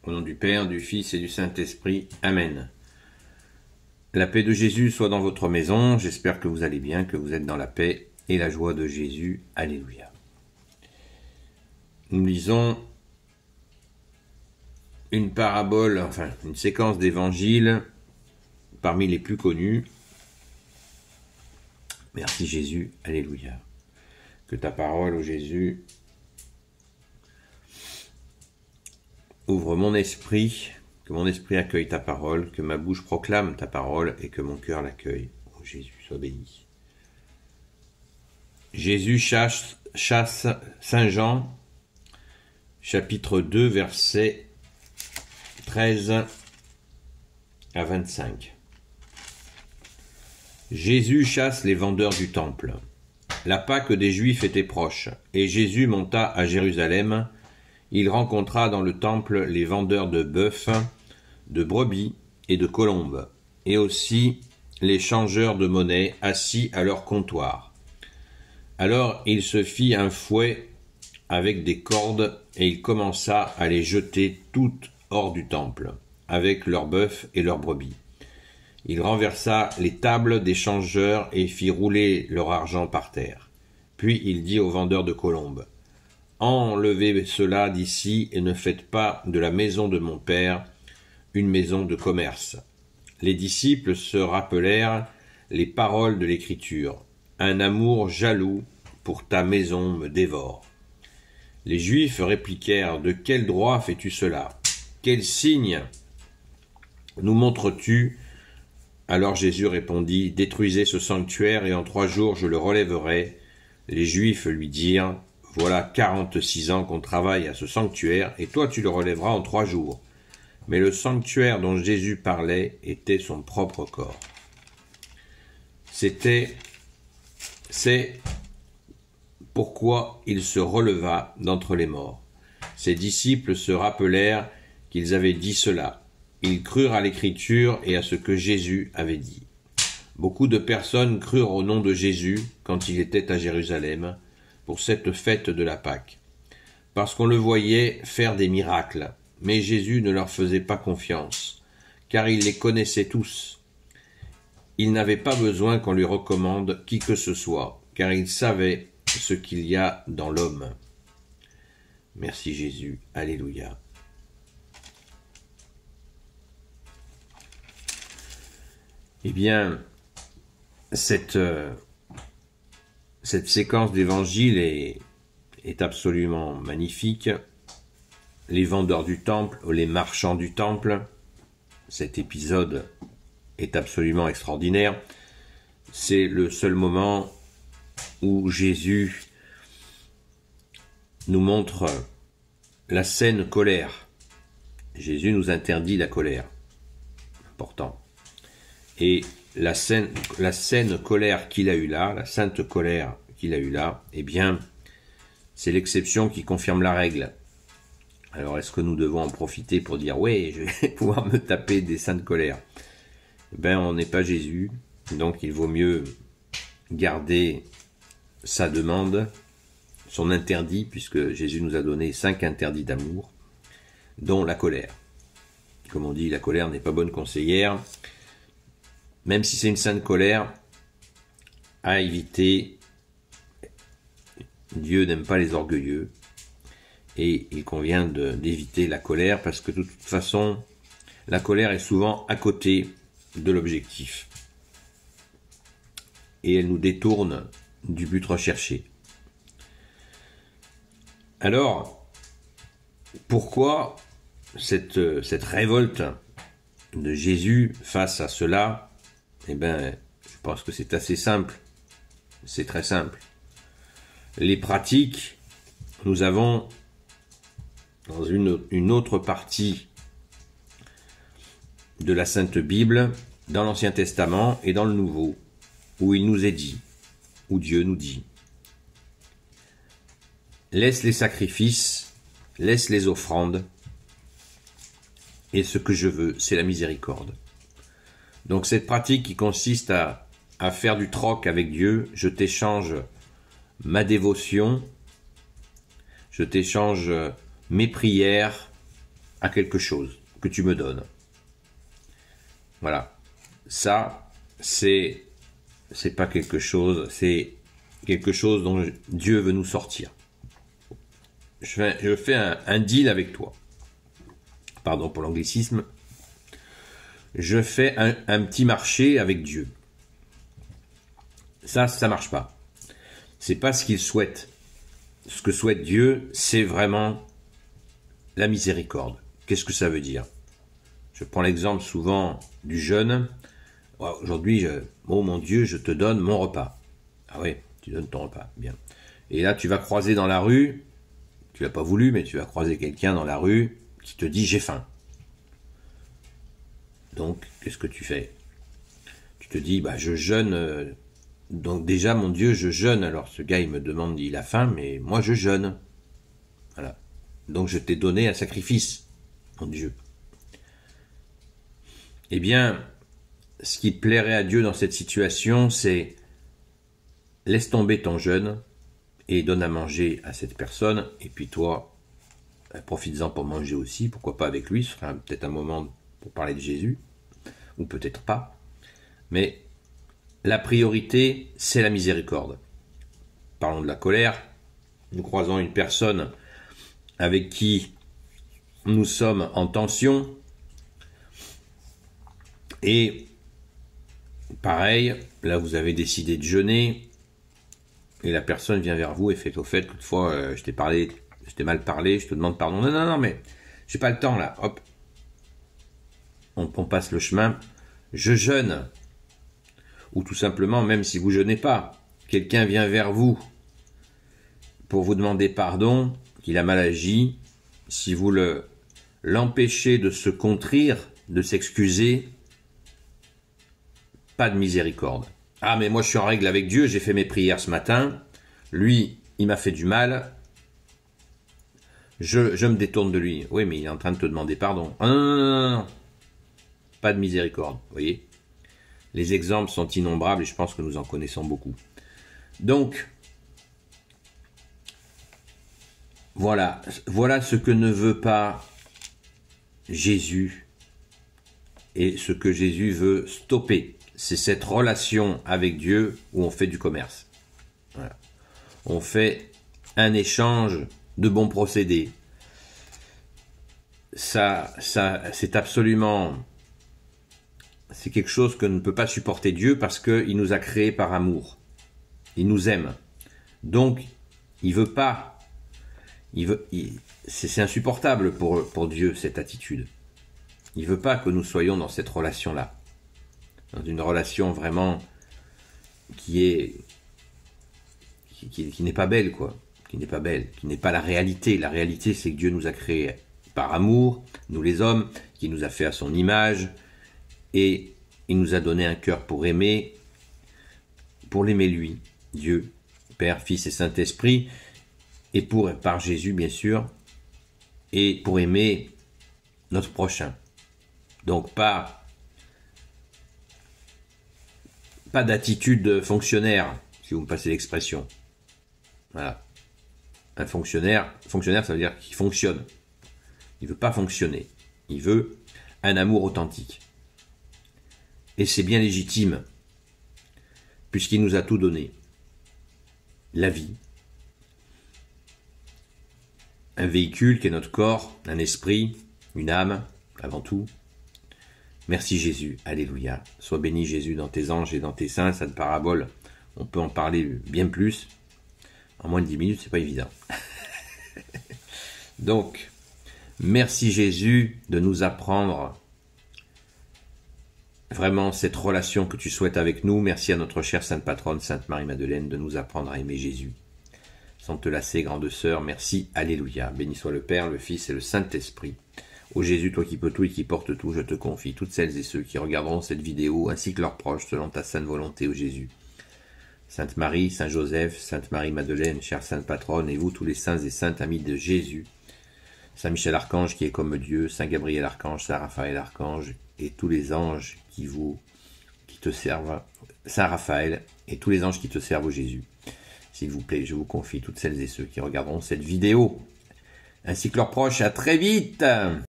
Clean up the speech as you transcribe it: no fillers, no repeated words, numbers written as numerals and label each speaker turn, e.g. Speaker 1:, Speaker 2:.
Speaker 1: Au nom du Père, du Fils et du Saint-Esprit. Amen. La paix de Jésus soit dans votre maison. J'espère que vous allez bien, que vous êtes dans la paix et la joie de Jésus. Alléluia. Nous lisons une parabole, une séquence d'évangiles parmi les plus connus. Merci Jésus. Alléluia. Que ta parole, ô Jésus, ouvre mon esprit, que mon esprit accueille ta parole, que ma bouche proclame ta parole et que mon cœur l'accueille. Ô Jésus, sois béni. Jésus chasse Saint Jean, chapitre 2, versets 13 à 25. Jésus chasse les vendeurs du temple. La Pâque des Juifs était proche, et Jésus monta à Jérusalem. Il rencontra dans le temple les vendeurs de bœufs, de brebis et de colombes, et aussi les changeurs de monnaie assis à leur comptoir. Alors il se fit un fouet avec des cordes, et il commença à les jeter toutes hors du temple, avec leurs bœufs et leurs brebis. Il renversa les tables des changeurs et fit rouler leur argent par terre. Puis il dit aux vendeurs de colombes: enlevez cela d'ici et ne faites pas de la maison de mon Père une maison de commerce. Les disciples se rappelèrent les paroles de l'Écriture. Un amour jaloux pour ta maison me dévore. Les Juifs répliquèrent: de quel droit fais-tu cela? Quel signe nous montres-tu? Alors Jésus répondit: détruisez ce sanctuaire et en 3 jours je le relèverai. Les Juifs lui dirent: voilà 46 ans qu'on travaille à ce sanctuaire, et toi tu le relèveras en 3 jours. Mais le sanctuaire dont Jésus parlait était son propre corps. C'est pourquoi il se releva d'entre les morts. Ses disciples se rappelèrent qu'ils avaient dit cela. Ils crurent à l'Écriture et à ce que Jésus avait dit. Beaucoup de personnes crurent au nom de Jésus quand il était à Jérusalem, pour cette fête de la Pâque, parce qu'on le voyait faire des miracles. Mais Jésus ne leur faisait pas confiance, car il les connaissait tous. Il n'avait pas besoin qu'on lui recommande qui que ce soit, car il savait ce qu'il y a dans l'homme. Merci Jésus. Alléluia. Eh bien, cette séquence d'évangile est absolument magnifique. Les vendeurs du temple, ou les marchands du temple, cet épisode est absolument extraordinaire. C'est le seul moment où Jésus nous montre la saine colère. Jésus nous interdit la colère. Important. Et la saine colère qu'il a eue là, la sainte colère qu'il a eue là, eh bien, c'est l'exception qui confirme la règle. Alors, est-ce que nous devons en profiter pour dire « ouais, je vais pouvoir me taper des saintes colères » ? Eh bien, on n'est pas Jésus, donc il vaut mieux garder sa demande, son interdit, puisque Jésus nous a donné 5 interdits d'amour, dont la colère. Comme on dit, la colère n'est pas bonne conseillère. Même si c'est une sainte colère, à éviter. Dieu n'aime pas les orgueilleux. Et il convient d'éviter la colère, parce que de toute façon, la colère est souvent à côté de l'objectif. Et elle nous détourne du but recherché. Alors, pourquoi cette révolte de Jésus face à cela? Eh bien, je pense que c'est assez simple. C'est très simple. Les pratiques, nous avons dans une autre partie de la Sainte Bible, dans l'Ancien Testament et dans le Nouveau, où il nous est dit, où Dieu nous dit: laisse les sacrifices, laisse les offrandes, et ce que je veux, c'est la miséricorde. Donc cette pratique qui consiste à faire du troc avec Dieu, je t'échange ma dévotion, je t'échange mes prières à quelque chose que tu me donnes. Voilà. Ça, c'est pas quelque chose, c'est quelque chose dont Dieu veut nous sortir. Je fais un deal avec toi. Pardon pour l'anglicisme. Je fais un petit marché avec Dieu. Ça marche pas. C'est pas ce qu'il souhaite. Ce que souhaite Dieu, c'est vraiment la miséricorde. Qu'est-ce que ça veut dire? Je prends l'exemple souvent du jeûne. Aujourd'hui, oh mon Dieu, je te donne mon repas. Ah ouais, tu donnes ton repas, bien. Et là, tu vas croiser dans la rue, tu l'as pas voulu, mais tu vas croiser quelqu'un dans la rue qui te dit j'ai faim. Donc, qu'est-ce que tu fais? Tu te dis, je jeûne. Donc déjà, mon Dieu, je jeûne. Alors ce gars, il me demande, il a faim, mais moi je jeûne. Voilà. Donc je t'ai donné un sacrifice, mon Dieu. Eh bien, ce qui plairait à Dieu dans cette situation, c'est laisse tomber ton jeûne et donne à manger à cette personne. Et puis toi, profites-en pour manger aussi. Pourquoi pas avec lui? Ce sera peut-être un moment pour parler de Jésus. Ou peut-être pas. Mais la priorité, c'est la miséricorde. Parlons de la colère. Nous croisons une personne avec qui nous sommes en tension. Et pareil, là vous avez décidé de jeûner. Et la personne vient vers vous et fait au fait, toutefois, je t'ai mal parlé, je te demande pardon. Non, mais j'ai pas le temps là. Hop. On passe le chemin. Je jeûne. Ou tout simplement, même si vous jeûnez pas, quelqu'un vient vers vous pour vous demander pardon, qu'il a mal agi. Si vous l'empêchez de se contrir, de s'excuser, pas de miséricorde. Ah, mais moi je suis en règle avec Dieu, j'ai fait mes prières ce matin, lui, il m'a fait du mal, je me détourne de lui. Oui, mais il est en train de te demander pardon. Ah, non. Pas de miséricorde, vous voyez. Les exemples sont innombrables et je pense que nous en connaissons beaucoup. Donc, voilà ce que ne veut pas Jésus et ce que Jésus veut stopper. C'est cette relation avec Dieu où on fait du commerce. Voilà. On fait un échange de bons procédés. Ça, c'est absolument... C'est quelque chose que ne peut pas supporter Dieu parce qu'il nous a créés par amour. Il nous aime. Donc, il veut pas. C'est insupportable pour Dieu, cette attitude. Il veut pas que nous soyons dans cette relation-là. Dans une relation vraiment qui n'est pas belle, quoi. Qui n'est pas belle, qui n'est pas la réalité. La réalité, c'est que Dieu nous a créés par amour, nous les hommes, qui nous a fait à son image, et il nous a donné un cœur pour l'aimer lui, Dieu, Père, Fils et Saint-Esprit, et par Jésus bien sûr, et pour aimer notre prochain. Donc pas d'attitude fonctionnaire, si vous me passez l'expression. Voilà. Un fonctionnaire, ça veut dire qu'il fonctionne. Il veut pas fonctionner. Il veut un amour authentique. Et c'est bien légitime, puisqu'il nous a tout donné. La vie, un véhicule qui est notre corps, un esprit, une âme, avant tout. Merci Jésus, alléluia. Sois béni Jésus dans tes anges et dans tes saints. Cette parabole, on peut en parler bien plus. En moins de 10 minutes, c'est pas évident. Donc, merci Jésus de nous apprendre vraiment cette relation que tu souhaites avec nous. Merci à notre chère Sainte Patronne, Sainte Marie-Madeleine, de nous apprendre à aimer Jésus. Sans te lasser, grande sœur, merci, alléluia. Béni soit le Père, le Fils et le Saint-Esprit. Ô Jésus, toi qui peux tout et qui portes tout, je te confie toutes celles et ceux qui regarderont cette vidéo, ainsi que leurs proches, selon ta sainte volonté, ô Jésus. Sainte Marie, Saint Joseph, Sainte Marie-Madeleine, chère Sainte Patronne, et vous tous les saints et saintes amis de Jésus, Saint Michel Archange qui est comme Dieu, Saint Gabriel Archange, Saint Raphaël Archange, et tous les anges qui te servent, Saint Raphaël, et tous les anges qui te servent, ô Jésus. S'il vous plaît, je vous confie toutes celles et ceux qui regarderont cette vidéo, ainsi que leurs proches. À très vite!